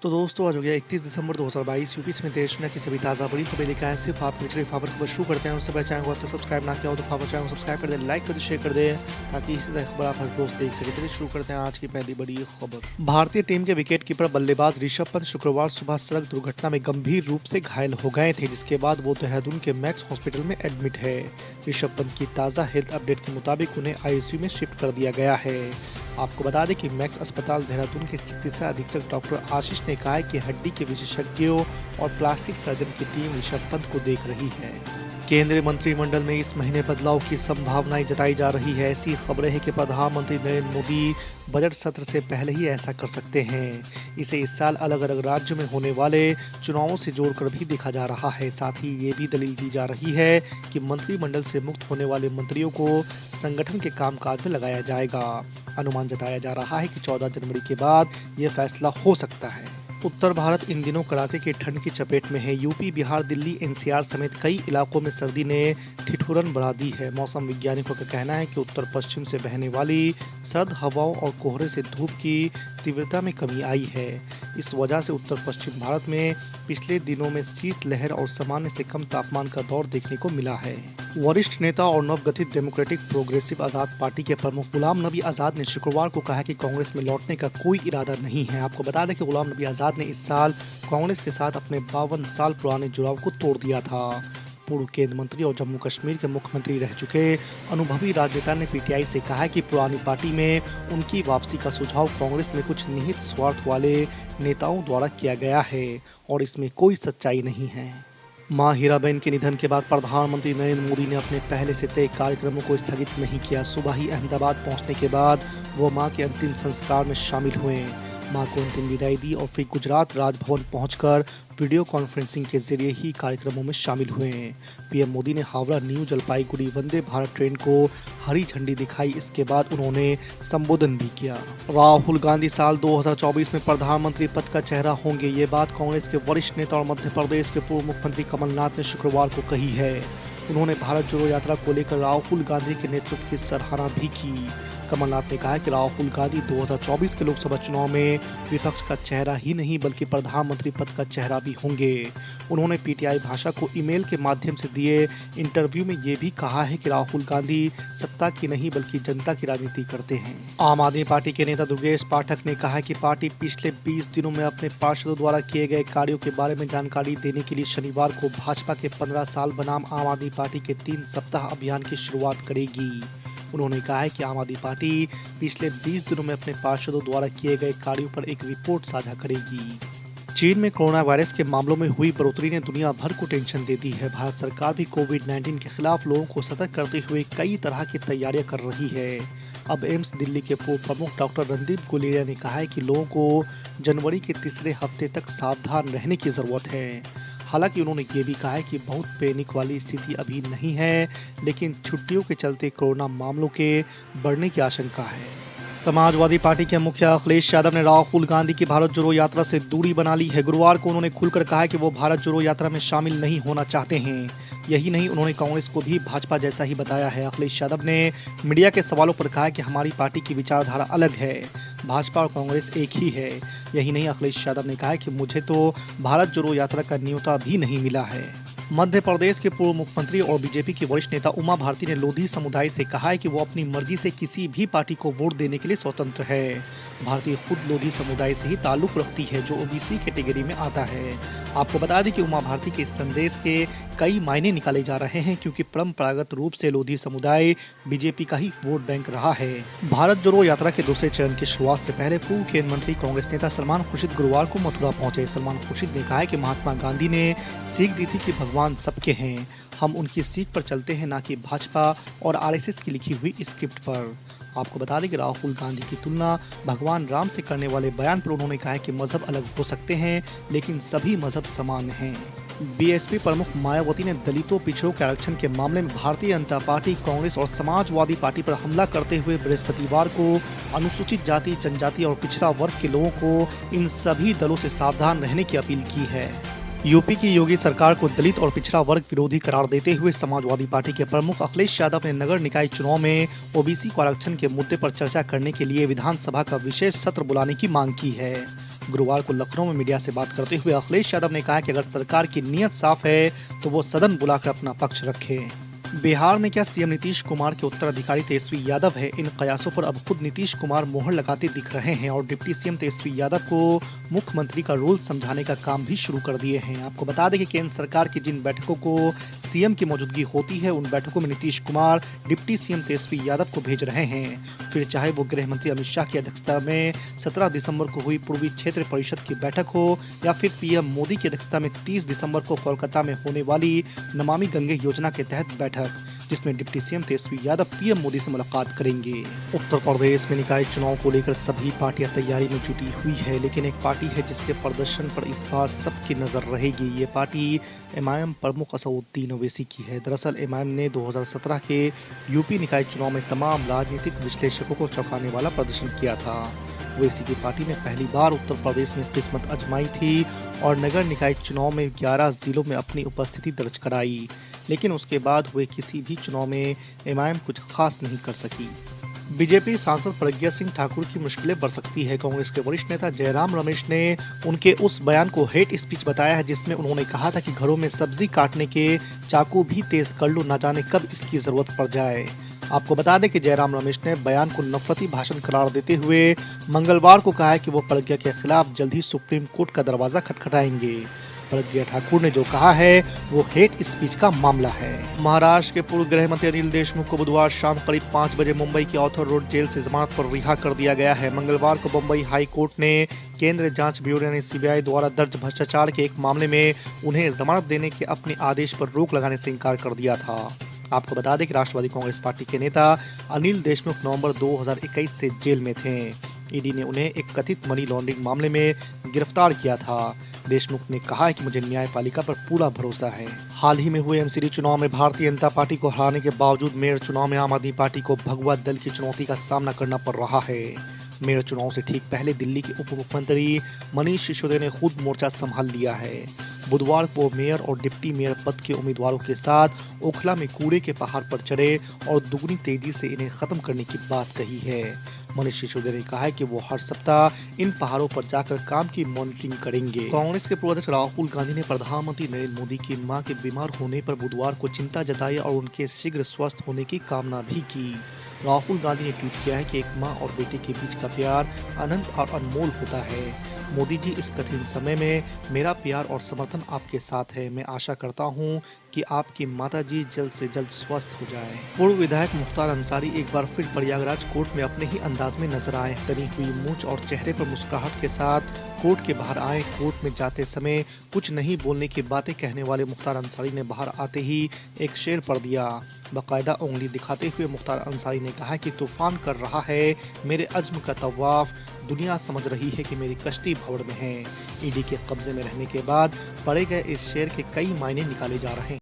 तो दोस्तों आज हो गया 31 दिसंबर 2022। यूपी समेत देश दुनिया की सभी ताज़ा बड़ी खबरें लेकर आए सिर्फ आप निचले खबर खबर शुरू करते हैं। उससे पहले चैनल को अब तक सब्सक्राइब ना किया हो तो खबर चैनल को सब्सक्राइब कर दें, लाइक कर दें, शेयर कर दें ताकि इसी तरह खबर आप हर रोज देख सके। चलिए शुरू करते हैं आज की पहली बड़ी खबर। भारतीय टीम के विकेट कीपर बल्लेबाज ऋषभ पंत शुक्रवार सुबह सड़क दुर्घटना में गंभीर रूप से घायल हो गए थे, जिसके बाद वो देहरादून के मैक्स हॉस्पिटल में एडमिट है। ऋषभ पंत की ताज़ा हेल्थ अपडेट के मुताबिक उन्हें आईसीयू में शिफ्ट कर दिया गया है। आपको बता दें कि मैक्स अस्पताल देहरादून के चिकित्सा अधीक्षक डॉक्टर आशीष ने कहा है कि हड्डी के विशेषज्ञों और प्लास्टिक सर्जन की टीम ऋषभ पंत को देख रही है। केंद्रीय मंत्रिमंडल में इस महीने बदलाव की संभावनाएं जताई जा रही है। ऐसी खबरें हैं कि प्रधानमंत्री नरेंद्र मोदी बजट सत्र से पहले ही ऐसा कर सकते हैं। इसे इस साल अलग अलग राज्यों में होने वाले चुनावों से जोड़कर भी देखा जा रहा है। साथ ही ये भी दलील दी जा रही है कि मंत्रिमंडल से मुक्त होने वाले मंत्रियों को संगठन के कामकाज में लगाया जाएगा। अनुमान जताया जा रहा है कि 14 जनवरी के बाद ये फैसला हो सकता है। उत्तर भारत इन दिनों कड़ाके की ठंड की चपेट में है। यूपी, बिहार, दिल्ली, एनसीआर समेत कई इलाकों में सर्दी ने ठिठुरन बढ़ा दी है। मौसम वैज्ञानिकों का कहना है कि उत्तर पश्चिम से बहने वाली सर्द हवाओं और कोहरे से धूप की तीव्रता में कमी आई है। इस वजह से उत्तर पश्चिम भारत में पिछले दिनों में शीतलहर और सामान्य से कम तापमान का दौर देखने को मिला है। वरिष्ठ नेता और नवगठित डेमोक्रेटिक प्रोग्रेसिव आजाद पार्टी के प्रमुख गुलाम नबी आजाद ने शुक्रवार को कहा कि कांग्रेस में लौटने का कोई इरादा नहीं है। आपको बता दें कि गुलाम नबी आजाद ने इस साल कांग्रेस के साथ अपने 52 साल पुराने जुड़ाव को तोड़ दिया था। पूर्व केंद्रीय मंत्री और जम्मू कश्मीर के मुख्यमंत्री रह चुके अनुभवी राजनेता ने पीटीआई से कहा है कि पुरानी पार्टी में उनकी वापसी का सुझाव कांग्रेस में कुछ निहित स्वार्थ वाले नेताओं द्वारा किया गया है और इसमें कोई सच्चाई नहीं है। मां हीराबेन के निधन के बाद प्रधानमंत्री नरेंद्र मोदी ने अपने पहले से तय कार्यक्रमों को स्थगित नहीं किया। सुबह ही अहमदाबाद पहुंचने के बाद वो मां के अंतिम संस्कार में शामिल हुए, मां को अंतिम विदाई दी और फिर गुजरात राजभवन पहुंचकर वीडियो कॉन्फ्रेंसिंग के जरिए ही कार्यक्रमों में शामिल हुए। पीएम मोदी ने हावड़ा न्यू जलपाईगुड़ी वंदे भारत ट्रेन को हरी झंडी दिखाई। इसके बाद उन्होंने संबोधन भी किया। राहुल गांधी साल 2024 में प्रधानमंत्री पद का चेहरा होंगे, ये बात कांग्रेस के वरिष्ठ नेता और मध्य प्रदेश के पूर्व मुख्यमंत्री कमलनाथ ने शुक्रवार को कही है। उन्होंने भारत जोड़ो यात्रा को लेकर राहुल गांधी के नेतृत्व की सराहना भी की। कमलनाथ ने कहा कि राहुल गांधी 2024 के लोकसभा चुनाव में विपक्ष का चेहरा ही नहीं बल्कि प्रधानमंत्री पद का चेहरा भी होंगे। उन्होंने पीटीआई भाषा को ईमेल के माध्यम से दिए इंटरव्यू में ये भी कहा है कि राहुल गांधी सत्ता की नहीं बल्कि जनता की राजनीति करते हैं। आम आदमी पार्टी के नेता दुर्गेश पाठक ने कहा कि पार्टी पिछले 20 दिनों में अपने पार्षदों द्वारा किए गए कार्यों के बारे में जानकारी देने के लिए शनिवार को भाजपा के 15 साल बनाम आम आदमी पार्टी के 3 सप्ताह अभियान की शुरुआत करेगी। उन्होंने कहा है कि आम आदमी पार्टी पिछले 20 दिनों में अपने पार्षदों द्वारा किए गए कार्यों पर एक रिपोर्ट साझा करेगी। चीन में कोरोना वायरस के मामलों में हुई बढ़ोतरी ने दुनिया भर को टेंशन दे दी है। भारत सरकार भी कोविड-19 के खिलाफ लोगों को सतर्क करते हुए कई तरह की तैयारियां कर रही है। अब एम्स दिल्ली के पूर्व प्रमुख डॉक्टर रणदीप गुलेरिया ने कहा है कि लोगों को जनवरी के तीसरे हफ्ते तक सावधान रहने की जरूरत है। हालांकि उन्होंने ये भी कहा है कि बहुत पैनिक वाली स्थिति अभी नहीं है, लेकिन छुट्टियों के चलते कोरोना मामलों के बढ़ने की आशंका है। समाजवादी पार्टी के मुखिया अखिलेश यादव ने राहुल गांधी की भारत जोड़ो यात्रा से दूरी बना ली है। गुरुवार को उन्होंने खुलकर कहा है कि वो भारत जोड़ो यात्रा में शामिल नहीं होना चाहते हैं। यही नहीं, उन्होंने कांग्रेस को भी भाजपा जैसा ही बताया है। अखिलेश यादव ने मीडिया के सवालों पर कहा कि हमारी पार्टी की विचारधारा अलग है, भाजपा और कांग्रेस एक ही है। यही नहीं, अखिलेश यादव ने कहा कि मुझे तो भारत जोड़ो यात्रा का न्योता भी नहीं मिला है। मध्य प्रदेश के पूर्व मुख्यमंत्री और बीजेपी की वरिष्ठ नेता उमा भारती ने लोधी समुदाय से कहा है कि वो अपनी मर्जी से किसी भी पार्टी को वोट देने के लिए स्वतंत्र है। भारती खुद लोधी समुदाय से ही ताल्लुक रखती है, जो ओबीसी कैटेगरी में आता है। आपको बता दें कि उमा भारती के इस संदेश के कई मायने निकाले जा रहे हैं, क्योंकि परंपरागत रूप से लोधी समुदाय बीजेपी का ही वोट बैंक रहा है। भारत जोड़ो यात्रा के दूसरे चरण की शुरुआत से पहले पूर्व केंद्रीय मंत्री कांग्रेस नेता सलमान खुर्शीद गुरुवार को मथुरा पहुंचे। सलमान खुर्शीद ने कहा है कि महात्मा गांधी ने सीख दी थी कि भगवान सबके हैं, हम उनकी सीख पर चलते हैं, ना कि भाजपा और आरएसएस की लिखी हुई स्क्रिप्ट पर। आपको बता दें कि राहुल गांधी की तुलना भगवान राम से करने वाले बयान पर उन्होंने कहा है कि मजहब अलग हो सकते हैं लेकिन सभी मजहब समान हैं। बीएसपी प्रमुख मायावती ने दलितों पिछड़ों के आरक्षण के मामले में भारतीय जनता पार्टी, कांग्रेस और समाजवादी पार्टी पर हमला करते हुए बृहस्पतिवार को अनुसूचित जाति, जनजाति और पिछड़ा वर्ग के लोगों को इन सभी दलों से सावधान रहने की अपील की है। यूपी की योगी सरकार को दलित और पिछड़ा वर्ग विरोधी करार देते हुए समाजवादी पार्टी के प्रमुख अखिलेश यादव ने नगर निकाय चुनाव में ओबीसी को आरक्षण के मुद्दे पर चर्चा करने के लिए विधानसभा का विशेष सत्र बुलाने की मांग की है। गुरुवार को लखनऊ में मीडिया से बात करते हुए अखिलेश यादव ने कहा कि अगर सरकार की नीयत साफ है तो वो सदन बुलाकर अपना पक्ष रखे। बिहार में क्या सीएम नीतीश कुमार के उत्तराधिकारी तेजस्वी यादव है? इन कयासों पर अब खुद नीतीश कुमार मोहर लगाते दिख रहे हैं और डिप्टी सीएम तेजस्वी यादव को मुख्यमंत्री का रोल समझाने का काम भी शुरू कर दिए हैं। आपको बता दें कि केंद्र सरकार की जिन बैठकों को सीएम की मौजूदगी होती है उन बैठकों में नीतीश कुमार डिप्टी सीएम तेजस्वी यादव को भेज रहे हैं। फिर चाहे वो गृह मंत्री अमित शाह की अध्यक्षता में 17 दिसंबर को हुई पूर्वी क्षेत्र परिषद की बैठक हो या फिर पीएम मोदी की अध्यक्षता में 30 दिसंबर को कोलकाता में होने वाली नमामि गंगे योजना के तहत बैठक, जिसमें deputy CM Tejashwi Yadav PM Modi से मुलाकात करेंगे। उत्तर प्रदेश में निकाय चुनाव को लेकर सभी पार्टियां तैयारी में जुटी हुई है, लेकिन एक पार्टी है जिसके प्रदर्शन पर इस बार सबकी नजर रहेगी। ये पार्टी एमआईएम प्रमुख असदुद्दीन ओवैसी की है। दरअसल एमआईएम ने 2017 के यूपी निकाय चुनाव में तमाम राजनीतिक विश्लेषकों को चौंकाने वाला प्रदर्शन किया था। ओवैसी की पार्टी ने पहली बार उत्तर प्रदेश में किस्मत आजमाई थी और नगर निकाय चुनाव में 11 जिलों में अपनी उपस्थिति दर्ज कराई, लेकिन उसके बाद हुए किसी भी चुनाव में एमआईएम कुछ खास नहीं कर सकी। बीजेपी सांसद प्रज्ञा सिंह ठाकुर की मुश्किलें बढ़ सकती है। कांग्रेस के वरिष्ठ नेता जयराम रमेश ने उनके उस बयान को हेट स्पीच बताया है जिसमें उन्होंने कहा था कि घरों में सब्जी काटने के चाकू भी तेज कर लो, न जाने कब इसकी जरूरत पड़ जाए। आपको बता दें कि जयराम रमेश ने बयान को नफरती भाषण करार देते हुए मंगलवार को कहा है कि वो प्रज्ञा के खिलाफ जल्द ही सुप्रीम कोर्ट का दरवाजा खटखटाएंगे। प्रज्ञा ठाकुर ने जो कहा है वो हेट स्पीच का मामला है। महाराष्ट्र के पूर्व गृह मंत्री अनिल देशमुख को बुधवार शाम करीब 5 बजे मुंबई की ऑथर रोड जेल से जमानत पर रिहा कर दिया गया है। मंगलवार को मुंबई हाई कोर्ट ने केंद्रीय जांच ब्यूरो यानी सीबीआई द्वारा दर्ज भ्रष्टाचार के एक मामले में उन्हें जमानत देने के अपने आदेश पर रोक लगाने से इनकार कर दिया था। आपको बता दें कि राष्ट्रवादी कांग्रेस पार्टी के नेता अनिल देशमुख नवंबर 2021 से जेल में थे। ईडी ने उन्हें एक कथित मनी लॉन्ड्रिंग मामले में गिरफ्तार किया था। देशमुख ने कहा है कि मुझे न्यायपालिका पर पूरा भरोसा है। हाल ही में हुए एमसीडी चुनाव में भारतीय जनता पार्टी को हराने के बावजूद मेयर चुनाव में आम आदमी पार्टी को भगवा दल की चुनौती का सामना करना पड़ रहा है। मेयर चुनाव से ठीक पहले दिल्ली के उप मुख्यमंत्री मनीष सिसोदिया ने खुद मोर्चा संभाल लिया है। बुधवार को मेयर और डिप्टी मेयर पद के उम्मीदवारों के साथ ओखला में कूड़े के पहाड़ पर चढ़े और दुगनी तेजी से इन्हें खत्म करने की बात कही है। मनीष सिसोदिया ने कहा है कि वो हर सप्ताह इन पहाड़ों पर जाकर काम की मॉनिटरिंग करेंगे। कांग्रेस के पूर्व अध्यक्ष राहुल गांधी ने प्रधानमंत्री नरेंद्र मोदी की मां के बीमार होने पर बुधवार को चिंता जताई और उनके शीघ्र स्वस्थ होने की कामना भी की। राहुल गांधी ने ट्वीट किया है कि एक मां और बेटे के बीच का प्यार अनंत और अनमोल होता है। मोदी जी, इस कठिन समय में मेरा प्यार और समर्थन आपके साथ है। मैं आशा करता हूं कि आपकी माता जी जल्द से जल्द स्वस्थ हो जाएं। पूर्व विधायक मुख्तार अंसारी एक बार फिर प्रयागराज कोर्ट में अपने ही अंदाज में नजर आए। तनी हुई मूंछ और चेहरे पर मुस्कुराहट के साथ कोर्ट के बाहर आए। कोर्ट में जाते समय कुछ नहीं बोलने की बातें कहने वाले मुख्तार अंसारी ने बाहर आते ही एक शेर पढ़ दिया। बाकायदा उंगली दिखाते हुए मुख्तार अंसारी ने कहा कि तूफान कर रहा है मेरे अज़्म का तवाफ, दुनिया समझ रही है कि मेरी कश्ती भंवर में है। ईडी के कब्जे में रहने के बाद पढ़े गए इस शेर के कई मायने निकाले जा रहे हैं।